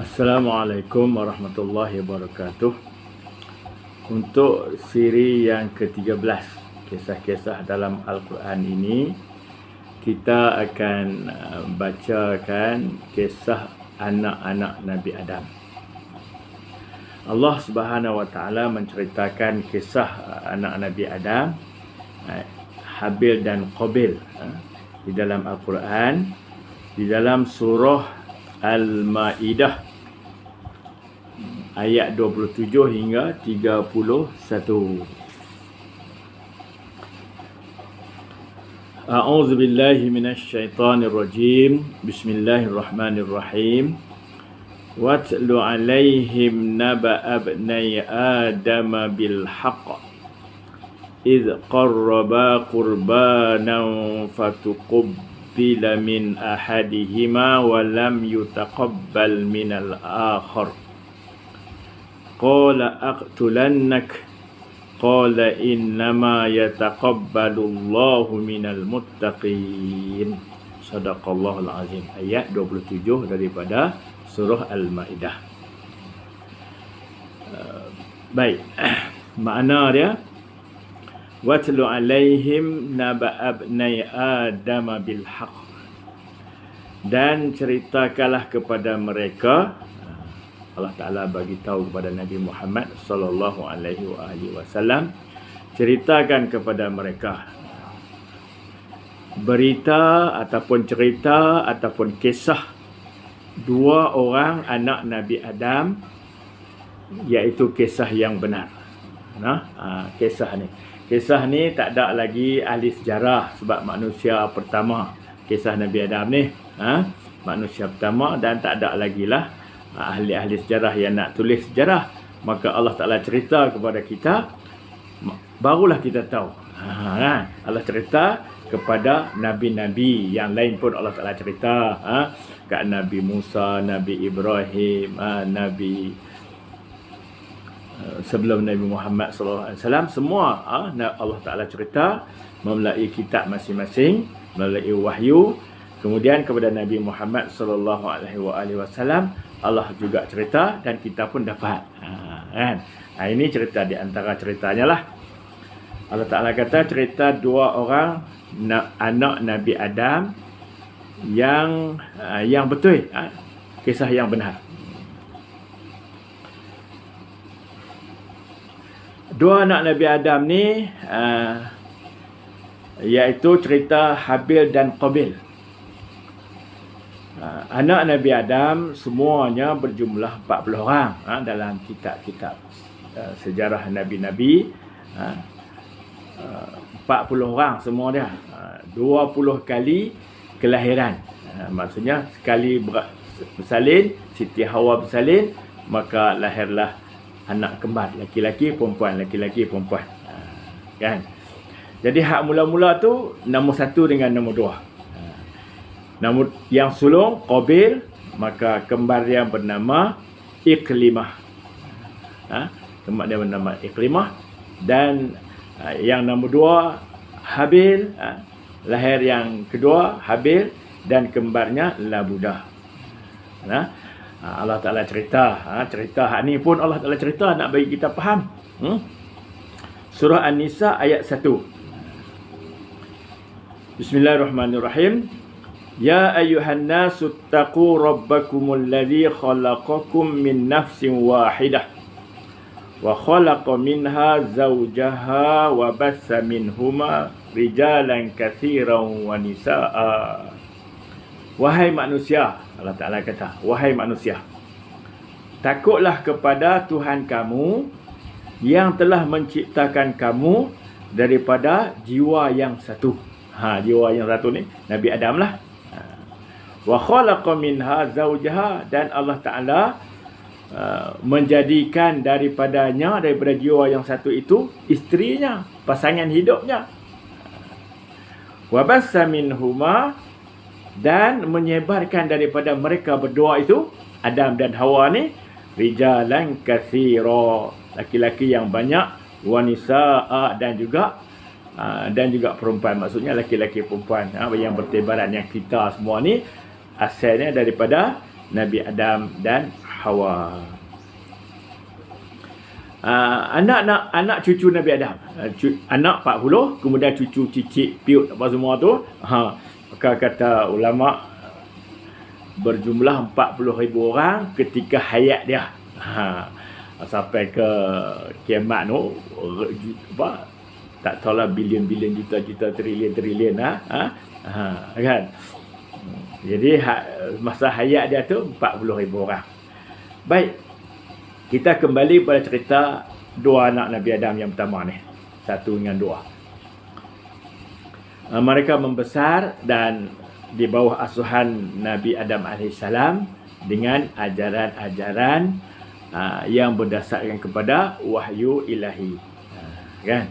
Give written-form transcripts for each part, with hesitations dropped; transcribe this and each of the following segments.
Assalamualaikum warahmatullahi wabarakatuh. Untuk siri yang ke-13, kisah-kisah dalam Al-Quran ini, kita akan bacakan kisah anak-anak Nabi Adam. Allah Subhanahu wa taala menceritakan kisah anak Nabi Adam, Habil dan Qabil, di dalam Al-Quran, di dalam surah Al-Ma'idah ayat 27 hingga 31. A'udzu billahi minasyaitonir rajim. Bismillahirrahmanirrahim. Watlu 'alaihim naba'a ibnai Adam bil haqq idh qarraba qurbanan fatuqabbala min ahadihima wa lam yutaqabbal minal akhar. Qala aqtulannak qala innama yataqabbalullahu minal muttaqin. Sadaqallahul azim. Ayat 27 daripada surah Al-Maidah. Baik. Makna dia, watlu alaihim naba'a ibnai Adam bil haqq, dan ceritakanlah kepada mereka. Allah Ta'ala bagi tahu kepada Nabi Muhammad sallallahu alaihi wasallam, ceritakan kepada mereka berita ataupun cerita ataupun kisah dua orang anak Nabi Adam, iaitu kisah yang benar. Kisah ni tak ada lagi ahli sejarah, sebab manusia pertama kisah Nabi Adam ni, manusia pertama, dan tak ada lagi lah ahli-ahli sejarah yang nak tulis sejarah. Maka Allah Ta'ala cerita kepada kita, barulah kita tahu. Allah cerita kepada Nabi-Nabi yang lain pun Allah Ta'ala cerita, kat Nabi Musa, Nabi Ibrahim, Nabi sebelum Nabi Muhammad SAW, semua Allah Ta'ala cerita melalui kitab masing-masing, melalui wahyu. Kemudian kepada Nabi Muhammad SAW Allah juga cerita, dan kita pun dapat. Ini cerita di antara ceritanya lah. Allah Ta'ala kata cerita dua orang anak Nabi Adam yang betul, kisah yang benar. Dua anak Nabi Adam ni iaitu cerita Habil dan Qabil. Anak Nabi Adam semuanya berjumlah 40 orang dalam kitab-kitab sejarah Nabi-Nabi. 40 orang semua dia. 20 kali kelahiran. Maksudnya sekali bersalin, Siti Hawa bersalin, maka lahirlah anak kembar, laki-laki perempuan, laki-laki perempuan. Kan? Jadi hak mula-mula tu nombor 1 dengan nombor 2. Namun yang sulung Qabil, maka kembar dia bernama Iklimah. Kembar dia bernama Iklimah. Dan yang nombor 2 Habil, lahir yang kedua Habil, dan kembarnya Labudah. Allah Ta'ala cerita, cerita hak ni pun Allah Ta'ala cerita nak bagi kita faham. Surah An-Nisa ayat 1. Bismillahirrahmanirrahim. Ya ayyuhan nasu taqu rabbakumul ladzi khalaqakum min nafsin wahidah wa khalaqa minha zawjaha wa bassa minhuma rijalan katsiran wa nisaa. Wahai manusia, Allah Ta'ala kata, wahai manusia, takutlah kepada Tuhan kamu yang telah menciptakan kamu daripada jiwa yang satu. Jiwa yang satu ni Nabi Adam lah. Wa khalaqa minha zawjaha, dan Allah Ta'ala menjadikan daripada jiwa yang satu itu isterinya, pasangan hidupnya. Wa bassa minhuma, dan menyebarkan daripada mereka berdua itu, Adam dan Hawa ni, rijalan katsira, laki-laki yang banyak, wa nisaa, dan juga perempuan. Maksudnya laki-laki perempuan yang bertebaran, yang kita semua ni asalnya daripada Nabi Adam dan Hawa. Anak cucu Nabi Adam, anak 40, kemudian cucu cicit piut apa semua tu, maka kata ulama berjumlah 40,000 orang ketika hayat dia. Sampai ke kiamat tu apa, tak tahulah bilion-bilion, juta-juta, trilion-trilion kan. Jadi masa hayat dia tu 40,000 orang. Baik, kita kembali pada cerita dua anak Nabi Adam yang pertama ni, satu dengan dua. Mereka membesar dan di bawah asuhan Nabi Adam AS dengan ajaran-ajaran yang berdasarkan kepada wahyu ilahi, kan.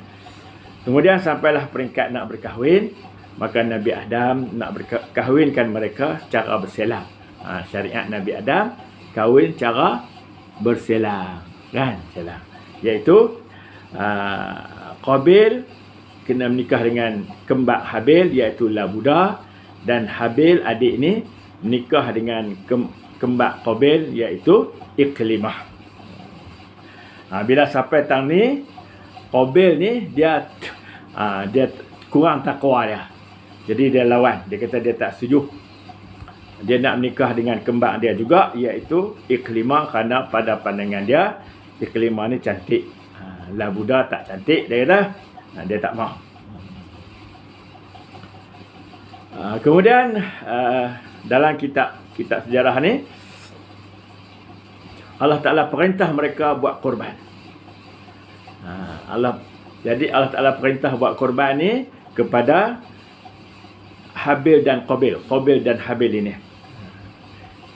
Kemudian sampailah peringkat nak berkahwin, maka Nabi Adam nak berkahwinkan mereka secara berselang. Syariat Nabi Adam kahwin cara berselang, kan, selang. Iaitu Qabil kena menikah dengan kembar Habil, iaitu Labuda, dan Habil adik ni menikah dengan kembar Qabil, iaitu Iklimah. Bila sampai tang ni, Qabil ni dia kurang takwa dia. Jadi dia lawan, dia kata dia tak setuju. Dia nak menikah dengan kembar dia juga, iaitu Iklimah, kerana pada pandangan dia Iklimah ni cantik. Labuda tak cantik, dia kata dia tak mahu. Kemudian dalam kitab sejarah ni, Allah Ta'ala perintah mereka buat korban. Jadi Allah Ta'ala perintah buat korban ni kepada Habil dan Qabil. Qabil dan Habil ini,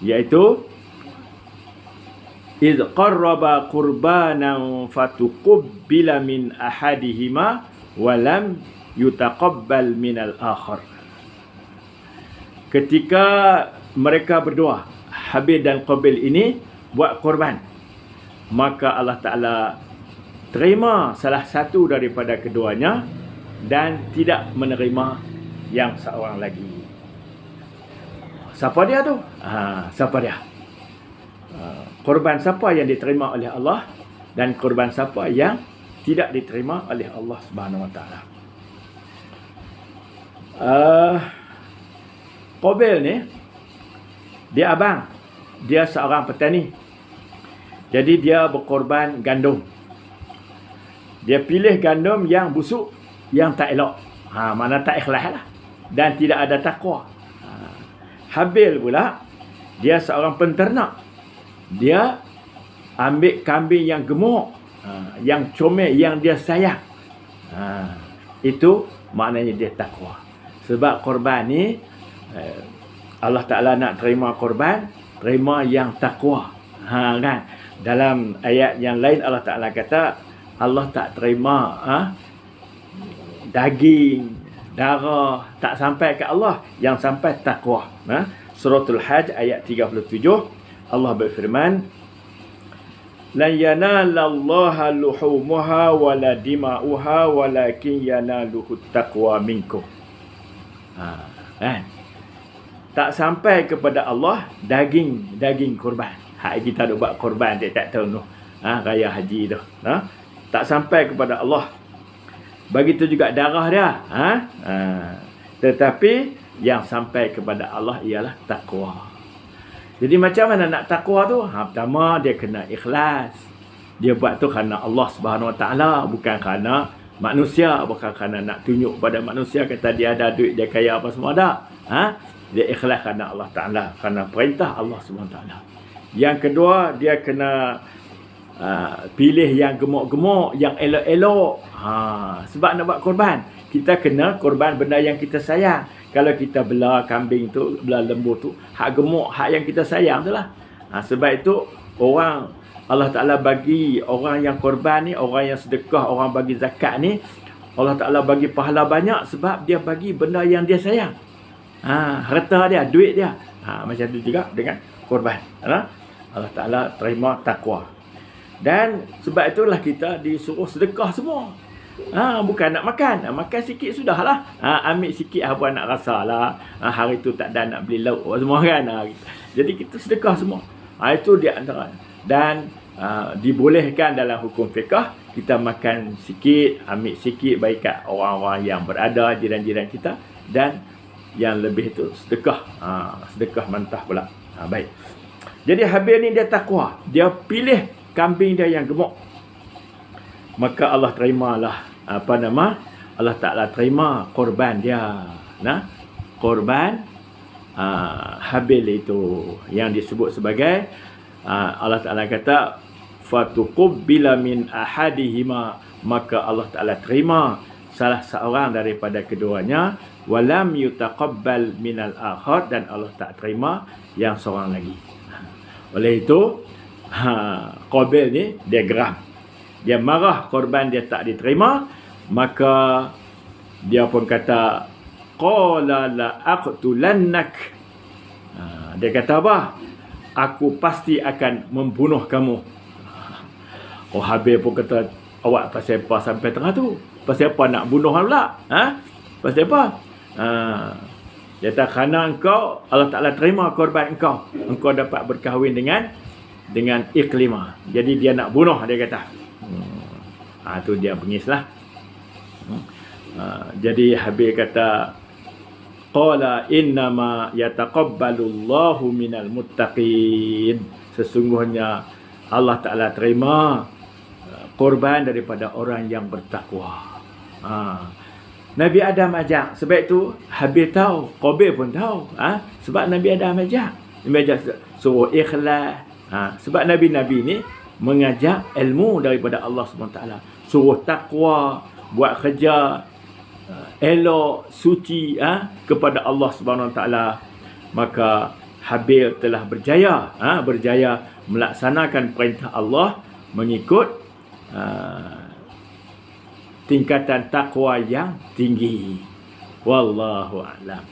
iaitu iz qarraba qurbanan fatuqabbala min ahadihima wa lam yutaqabbal min al-akhar. Ketika mereka berdua, Habil dan Qabil ini buat korban, maka Allah Ta'ala terima salah satu daripada keduanya dan tidak menerima yang seorang lagi. Siapa dia tu? Siapa dia? Korban siapa yang diterima oleh Allah dan korban siapa yang tidak diterima oleh Allah Subhanahu Wa Taala. Qabil ni, dia abang, dia seorang petani. Jadi dia berkorban gandum. Dia pilih gandum yang busuk, yang tak elok. Mana tak ikhlas lah, dan tidak ada takwa. Habil pula, dia seorang penternak. Dia ambil kambing yang gemuk, yang comel, yang dia sayang. Itu maknanya dia takwa. Sebab korban ni, Allah Ta'ala nak terima korban, terima yang takwa. Kan? Dalam ayat yang lain Allah Ta'ala kata, Allah tak terima daging, darah, tak sampai ke Allah, yang sampai takwa. Suratul Hajj ayat 37, Allah berfirman, la yanalallaha luhumuha wala dima'uha walakin yanaluhu taqwa minkum. Tak sampai kepada Allah daging korban. Kita nak buat korban tak tahu tu. Raya haji tu. Tak sampai kepada Allah. Begitu juga darah dia. Tetapi yang sampai kepada Allah ialah takwa. Jadi macam mana nak takwa tu? Pertama dia kena ikhlas. Dia buat tu kerana Allah Subhanahu Wa Taala, bukan kerana manusia, bukan kerana nak tunjuk pada manusia kata dia ada duit, dia kaya apa semua ada. Dia ikhlas kerana Allah Ta'ala, kerana perintah Allah Subhanahu Wa Taala. Yang kedua, dia kena pilih yang gemuk-gemuk, yang elok-elok. Sebab nak buat korban, kita kena korban benda yang kita sayang. Kalau kita bela kambing tu, bela lembu tu, hak gemuk, hak yang kita sayang tu lah. Sebab itu orang, Allah Ta'ala bagi orang yang korban ni, orang yang sedekah, orang bagi zakat ni, Allah Ta'ala bagi pahala banyak sebab dia bagi benda yang dia sayang. Harta dia, duit dia. Macam tu juga dengan korban. Allah Ta'ala terima takwa. Dan sebab itulah kita disuruh sedekah semua. Bukan nak makan. Makan sikit sudahlah. Ambil sikit apa nak rasa lah. Hari tu tak ada nak beli lauk semua kan. Jadi kita sedekah semua. Itu di antara. Dan dibolehkan dalam hukum fiqh kita makan sikit, ambil sikit bagi kat orang-orang yang berada, jiran-jiran kita, dan yang lebih itu sedekah. Sedekah mentah pula. Baik. Jadi Habil ni dia takwa. Dia pilih kambing dia yang gemuk. Maka Allah terimalah Allah Ta'ala terima korban dia. Korban Habil itu yang disebut sebagai Allah Ta'ala kata fatuqubbila min ahadihima, maka Allah Ta'ala terima salah seorang daripada keduanya, walam yutaqabbal minal akhar, dan Allah tak terima yang seorang lagi. Oleh itu Qabil ni dia geram, dia marah korban dia tak diterima, maka dia pun kata qala la aqtulannak. Dia kata apa? Aku pasti akan membunuh kamu. Habil pun kata, awak pasal apa sampai tengah tu? Pasal apa nak bunuh pula? Pasal apa? Dia kata, kerana engkau, Allah Ta'ala terima korban engkau. Engkau dapat berkahwin dengan Iklimah. Jadi dia nak bunuh, dia kata. Tu dia bengislah. Jadi Habil kata, qala innama yataqabbalullahu minal muttaqin. Sesungguhnya Allah Ta'ala terima korban daripada orang yang bertakwa. Nabi Adam ajak. Sebab itu Habil tahu, Qabil pun tahu. Sebab Nabi Adam ajak. Nabi ajak suruh ikhlas. Sebab Nabi-Nabi ni mengajak ilmu daripada Allah SWT. Suruh takwa, buat kerja elok, suci kepada Allah SWT. Maka Habil telah berjaya melaksanakan perintah Allah, mengikut tingkatan takwa yang tinggi. Wallahu a'lam.